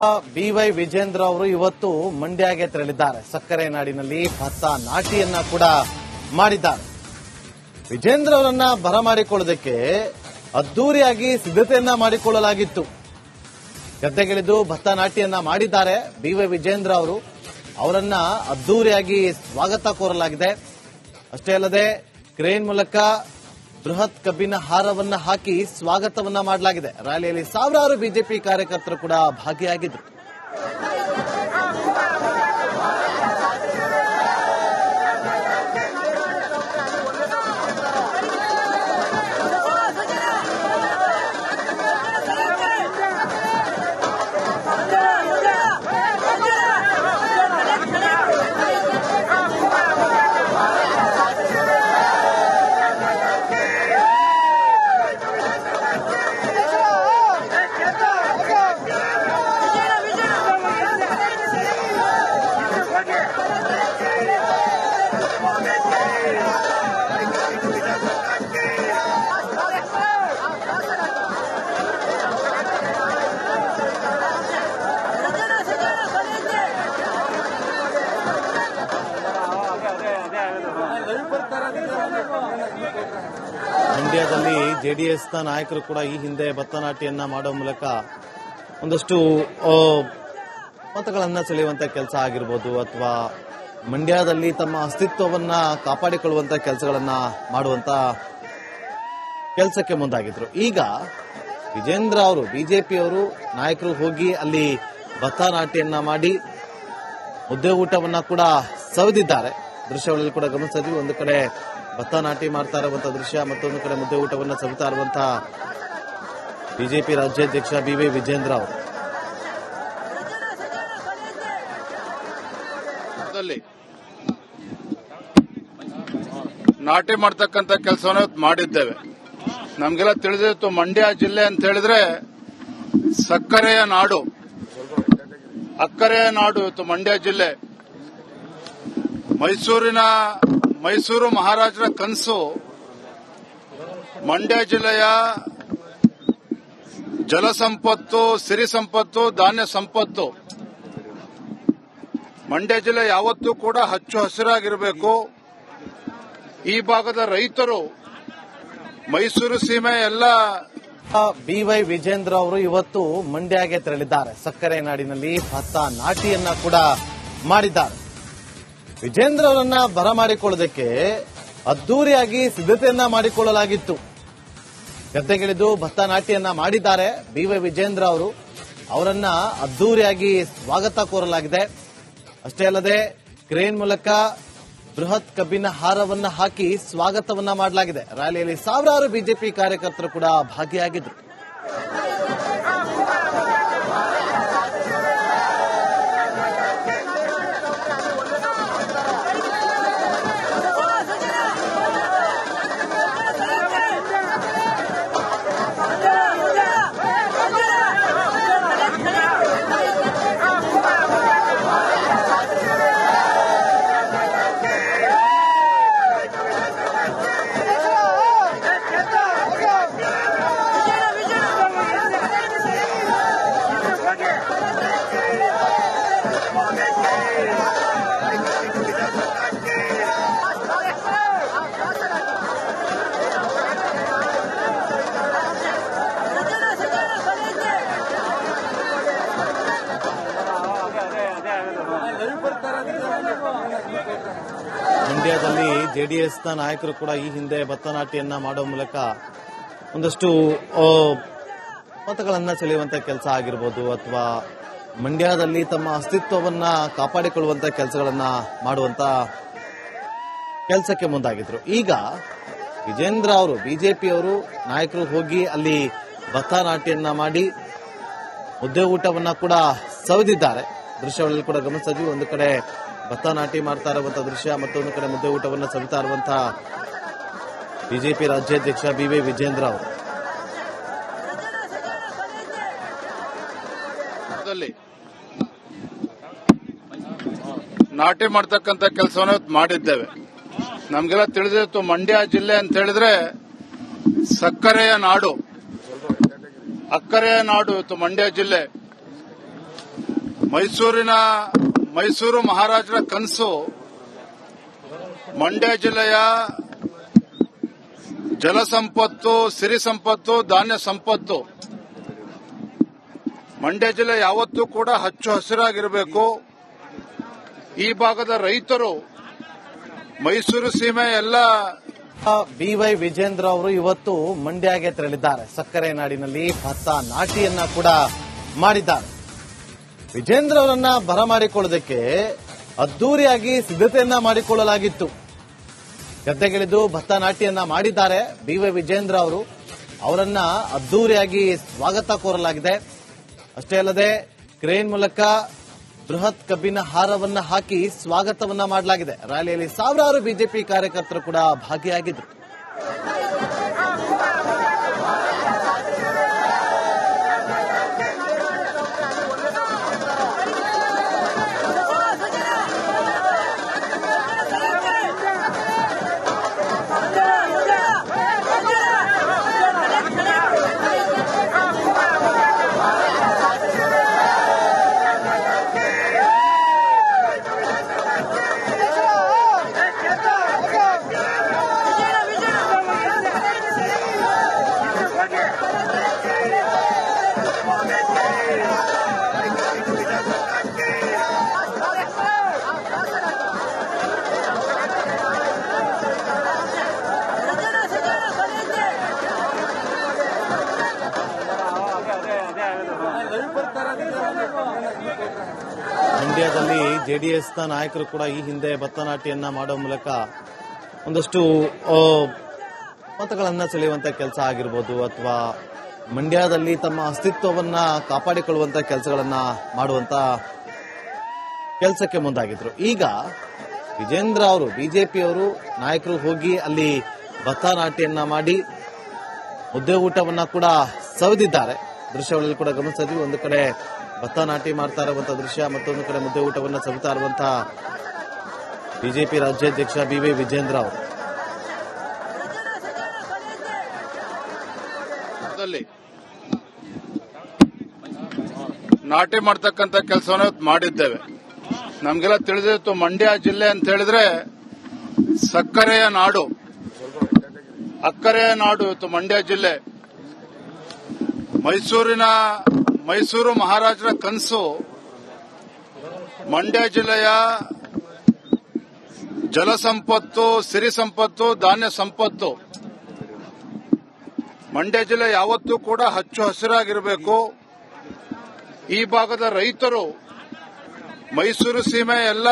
B Y Vijendra ಅವರು ಇವತ್ತು ಮಂಡ್ಯಗೆ ತೆರಳಿದ್ದಾರೆ. ಸಕ್ಕರೆ ನಾಡಿನಲ್ಲಿ ಭತ್ತ ನಾಟಿಯನ್ನ ಕೂಡ ಮಾಡಿದ್ದಾರೆ. ವಿಜೇಂದ್ರ ಅವರನ್ನ ಬರಮಾಡಿಕೊಳ್ಳೋದಕ್ಕೆ ಅದ್ದೂರಿಯಾಗಿ ಸಿದ್ಧತೆಯನ್ನ ಮಾಡಿಕೊಳ್ಳಲಾಗಿತ್ತು. ಗದ್ದೆಗಿಳಿದು ಭತ್ತ ನಾಟಿಯನ್ನ ಮಾಡಿದ್ದಾರೆ ಬಿವೈ ವಿಜೇಂದ್ರ ಅವರು. ಅವರನ್ನ ಅದ್ದೂರಿಯಾಗಿ ಸ್ವಾಗತ ಕೋರಲಾಗಿದೆ. ಅಷ್ಟೇ ಅಲ್ಲದೆ ಕ್ರೇನ್ ಮೂಲಕ ಬೃಹತ್ ಕಬ್ಬಿನ ಹಾರವನ್ನ ಹಾಕಿ ಸ್ವಾಗತವನ್ನ ಮಾಡಲಾಗಿದೆ. ರ್ಯಾಲಿಯಲ್ಲಿ ಸಾವಿರಾರು ಬಿಜೆಪಿ ಕಾರ್ಯಕರ್ತರು ಕೂಡ ಭಾಗಿಯಾಗಿದ್ದರು. ಮಂಡ್ಯದಲ್ಲಿ ಜೆಡಿಎಸ್ನ ನಾಯಕರು ಕೂಡ ಈ ಹಿಂದೆ ಭತ್ತ ನಾಟಿಯನ್ನ ಮಾಡುವ ಮೂಲಕ ಒಂದಷ್ಟು ಮತಗಳನ್ನ ಸೆಳೆಯುವಂತ ಕೆಲಸ ಆಗಿರ್ಬೋದು, ಅಥವಾ ಮಂಡ್ಯದಲ್ಲಿ ತಮ್ಮ ಅಸ್ತಿತ್ವವನ್ನ ಕಾಪಾಡಿಕೊಳ್ಳುವಂತ ಕೆಲಸಗಳನ್ನ ಮಾಡುವಂತ ಕೆಲಸಕ್ಕೆ ಮುಂದಾಗಿದ್ರು. ಈಗ ವಿಜೇಂದ್ರ ಅವರು, ಬಿಜೆಪಿಯವರು ನಾಯಕರು ಹೋಗಿ ಅಲ್ಲಿ ಭತ್ತ ನಾಟಿಯನ್ನ ಮಾಡಿ ಮುದ್ದೆ ಊಟವನ್ನ ಕೂಡ ಸವಿದಿದ್ದಾರೆ. ದೃಶ್ಯಗಳಲ್ಲಿ ಕೂಡ ಗಮನಿಸಿದ್ವಿ. ಒಂದು ಕಡೆ ಭತ್ತ ನಾಟಿ ಮಾಡ್ತಾ ಇರುವಂತಹ ದೃಶ್ಯ, ಮತ್ತೊಂದು ಕಡೆ ಮುದ್ದೆ ಊಟವನ್ನು ಸವಿತಾ ಇರುವಂತಹ ಬಿಜೆಪಿ ರಾಜ್ಯಾಧ್ಯಕ್ಷ ಬಿವೈ ವಿಜೇಂದ್ರ ಅವರು. ನಾಟಿ ಮಾಡ್ತಕ್ಕಂಥ ಕೆಲಸವನ್ನು ಮಾಡಿದ್ದೇವೆ. ನಮ್ಗೆಲ್ಲ ತಿಳಿದಿತ್ತು, ಮಂಡ್ಯ ಜಿಲ್ಲೆ ಅಂತ ಹೇಳಿದ್ರೆ ಸಕ್ಕರೆಯ ನಾಡು, ಅಕ್ಕರೆಯ ನಾಡು. ಇವತ್ತು ಮಂಡ್ಯ ಜಿಲ್ಲೆ ಮೈಸೂರು ಮಹಾರಾಜರ ಕನಸು ಮಂಡ್ಯ ಜಿಲ್ಲೆಯ ಜಲಸಂಪತ್ತು, ಸಿರಿ ಸಂಪತ್ತು, ಧಾನ್ಯ ಸಂಪತ್ತು. ಮಂಡ್ಯ ಜಿಲ್ಲೆ ಯಾವತ್ತೂ ಕೂಡ ಹಚ್ಚು ಹಸಿರಾಗಿರಬೇಕು. ಈ ಭಾಗದ ರೈತರು, ಮೈಸೂರು ಸೀಮೆ ಎಲ್ಲ. ಬಿವೈ ವಿಜೇಂದ್ರ ಅವರು ಇವತ್ತು ಮಂಡ್ಯಗೆ ತೆರಳಿದ್ದಾರೆ. ಸಕ್ಕರೆ ನಾಡಿನಲ್ಲಿ ಭತ್ತ ನಾಟಿಯನ್ನ ಕೂಡ ಮಾಡಿದ್ದಾರೆ. ವಿಜೇಂದ್ರ ಅವರನ್ನ ಬರಮಾಡಿಕೊಳ್ಳೋದಕ್ಕೆ ಅದ್ದೂರಿಯಾಗಿ ಸಿದ್ಧತೆಯನ್ನ ಮಾಡಿಕೊಳ್ಳಲಾಗಿತ್ತು. ಗದ್ದೆಗಿಳಿದು ಭತ್ತ ನಾಟಿಯನ್ನ ಮಾಡಿದ್ದಾರೆ ಬಿವೈ ವಿಜೇಂದ್ರ ಅವರು. ಅವರನ್ನ ಅದ್ದೂರಿಯಾಗಿ ಸ್ವಾಗತ ಕೋರಲಾಗಿದೆ. ಅಷ್ಟೇ ಅಲ್ಲದೆ ಕ್ರೇನ್ ಮೂಲಕ ಬೃಹತ್ ಕಬ್ಬಿನ ಹಾರವನ್ನ ಹಾಕಿ ಸ್ವಾಗತವನ್ನ ಮಾಡಲಾಗಿದೆ. ರ್ಯಾಲಿಯಲ್ಲಿ ಸಾವಿರಾರು ಬಿಜೆಪಿ ಕಾರ್ಯಕರ್ತರು ಕೂಡ ಭಾಗಿಯಾಗಿದ್ದರು. ಮಂಡ್ಯದಲ್ಲಿ ಜೆಡಿಎಸ್ನ ನಾಯಕರು ಕೂಡ ಈ ಹಿಂದೆ ಭತ್ತ ನಾಟಿಯನ್ನ ಮಾಡುವ ಮೂಲಕ ಒಂದಷ್ಟು ಮತಗಳನ್ನ ಸೆಳೆಯುವಂತ ಕೆಲಸ ಆಗಿರ್ಬೋದು, ಅಥವಾ ಮಂಡ್ಯದಲ್ಲಿ ತಮ್ಮ ಅಸ್ತಿತ್ವವನ್ನ ಕಾಪಾಡಿಕೊಳ್ಳುವಂತ ಕೆಲಸಗಳನ್ನ ಮಾಡುವಂತ ಕೆಲಸಕ್ಕೆ ಮುಂದಾಗಿದ್ರು. ಈಗ ವಿಜೇಂದ್ರ ಅವರು, ಬಿಜೆಪಿಯವರು ನಾಯಕರು ಹೋಗಿ ಅಲ್ಲಿ ಭತ್ತ ನಾಟಿಯನ್ನ ಮಾಡಿ ಮುದ್ದೆ ಊಟವನ್ನ ಕೂಡ ಸವಿದಿದ್ದಾರೆ. ದೃಶ್ಯಗಳಲ್ಲಿ ಕೂಡ ಗಮನಿಸಿದ್ವಿ. ಒಂದು ಕಡೆ ಭತ್ತ ನಾಟಿ ಮಾಡ್ತಾ ಇರುವಂತಹ ದೃಶ್ಯ, ಮತ್ತೊಂದು ಕಡೆ ಮುದ್ದೆ ಊಟವನ್ನು ಸವಿತಾ ಇರುವಂತಹ ಬಿಜೆಪಿ ರಾಜ್ಯಾಧ್ಯಕ್ಷ ಬಿವೈ ವಿಜೇಂದ್ರ ಅವರು. ನಾಟಿ ಮಾಡ್ತಕ್ಕಂಥ ಕೆಲಸವನ್ನು ಮಾಡಿದ್ದೇವೆ. ನಮ್ಗೆಲ್ಲ ತಿಳಿದಿತ್ತು, ಮಂಡ್ಯ ಜಿಲ್ಲೆ ಅಂತ ಹೇಳಿದ್ರೆ ಸಕ್ಕರೆಯ ನಾಡು, ಅಕ್ಕರೆಯ ನಾಡು. ಇವತ್ತು ಮಂಡ್ಯ ಜಿಲ್ಲೆ ಮೈಸೂರು ಮಹಾರಾಜರ ಕನಸು ಮಂಡ್ಯ ಜಿಲ್ಲೆಯ ಜಲಸಂಪತ್ತು, ಸಿರಿ ಸಂಪತ್ತು, ಧಾನ್ಯ ಸಂಪತ್ತು. ಮಂಡ್ಯ ಜಿಲ್ಲೆ ಯಾವತ್ತೂ ಕೂಡ ಹಚ್ಚು ಹಸಿರಾಗಿರಬೇಕು. ಈ ಭಾಗದ ರೈತರು ಮೈಸೂರು ಸೀಮೆ ಎಲ್ಲ BY ವಿಜೇಂದ್ರ ಅವರು ಇವತ್ತು ಮಂಡ್ಯಗೆ ತೆರಳಿದ್ದಾರೆ. ಸಕ್ಕರೆ ನಾಡಿನಲ್ಲಿ ಭತ್ತ ನಾಟಿಯನ್ನ ಕೂಡ ಮಾಡಿದ್ದಾರೆ. ವಿಜೇಂದ್ರ ಅವರನ್ನ ಬರಮಾಡಿಕೊಳ್ಳೋದಕ್ಕೆ ಅದ್ದೂರಿಯಾಗಿ ಸಿದ್ಧತೆಯನ್ನ ಮಾಡಿಕೊಳ್ಳಲಾಗಿತ್ತು. ಗದ್ದೆಗಿಳಿದು ಭತ್ತ ನಾಟಿಯನ್ನ ಮಾಡಿದ್ದಾರೆ BY ವಿಜೇಂದ್ರ ಅವರು. ಅವರನ್ನ ಅದ್ದೂರಿಯಾಗಿ ಸ್ವಾಗತ ಕೋರಲಾಗಿದೆ. ಅಷ್ಟೇ ಅಲ್ಲದೆ ಕ್ರೇನ್ ಮೂಲಕ ಬೃಹತ್ ಕಬ್ಬಿನ ಹಾರವನ್ನ ಹಾಕಿ ಸ್ವಾಗತವನ್ನ ಮಾಡಲಾಗಿದೆ. ರ್ಯಾಲಿಯಲ್ಲಿ ಸಾವಿರಾರು ಬಿಜೆಪಿ ಕಾರ್ಯಕರ್ತರು ಕೂಡ ಭಾಗಿಯಾಗಿದ್ದರು. ಮಂಡ್ಯದಲ್ಲಿ ಜೆಡಿಎಸ್ನ ನಾಯಕರು ಕೂಡ ಈ ಹಿಂದೆ ಭತ್ತ ನಾಟಿಯನ್ನ ಮಾಡುವ ಮೂಲಕ ಒಂದಷ್ಟು ಮತಗಳನ್ನ ಸೆಳೆಯುವಂತ ಕೆಲಸ ಆಗಿರ್ಬೋದು, ಅಥವಾ ಮಂಡ್ಯದಲ್ಲಿ ತಮ್ಮ ಅಸ್ತಿತ್ವವನ್ನ ಕಾಪಾಡಿಕೊಳ್ಳುವಂತ ಕೆಲಸಗಳನ್ನ ಮಾಡುವಂತ ಕೆಲಸಕ್ಕೆ ಮುಂದಾಗಿದ್ರು. ಈಗ ವಿಜೇಂದ್ರ ಅವರು, ಬಿಜೆಪಿಯವರು ನಾಯಕರು ಹೋಗಿ ಅಲ್ಲಿ ಭತ್ತ ನಾಟಿಯನ್ನ ಮಾಡಿ ಮುದ್ದೆ ಊಟವನ್ನ ಕೂಡ ಸವಿದಿದ್ದಾರೆ. ದೃಶ್ಯಗಳಲ್ಲಿ ಕೂಡ ಗಮನಿಸಿದ್ವಿ. ಒಂದು ಕಡೆ ಭತ್ತ ನಾಟಿ ಮಾಡ್ತಾ ಇರುವಂತಹ ದೃಶ್ಯ, ಮತ್ತೊಂದು ಕಡೆ ಮುದ್ದೆ ಊಟವನ್ನ ಸವಿತಾ ಇರುವಂತಹ ಬಿಜೆಪಿ ರಾಜ್ಯಾಧ್ಯಕ್ಷ BY ವಿಜೇಂದ್ರ ಅವರು. ನಾಟಿ ಮಾಡ್ತಕ್ಕಂಥ ಕೆಲಸವನ್ನ ಮಾಡಿದ್ದೇವೆ. ನಮ್ಗೆಲ್ಲ ತಿಳಿದಿತ್ತು, ಮಂಡ್ಯ ಜಿಲ್ಲೆ ಅಂತ ಹೇಳಿದ್ರೆ ಸಕ್ಕರೆಯ ನಾಡು, ಅಕ್ಕರೆಯ ನಾಡು ಇವತ್ತು ಮಂಡ್ಯ ಜಿಲ್ಲೆ. ಮೈಸೂರು ಮಹಾರಾಜರ ಕನಸು ಮಂಡ್ಯ ಜಿಲ್ಲೆಯ ಜಲಸಂಪತ್ತು, ಸಿರಿ ಸಂಪತ್ತು, ಧಾನ್ಯ ಸಂಪತ್ತು. ಮಂಡ್ಯ ಜಿಲ್ಲೆ ಯಾವತ್ತೂ ಕೂಡ ಹಚ್ಚು ಹಸಿರಾಗಿರಬೇಕು. ಈ ಭಾಗದ ರೈತರು ಮೈಸೂರು ಸೀಮೆ ಎಲ್ಲ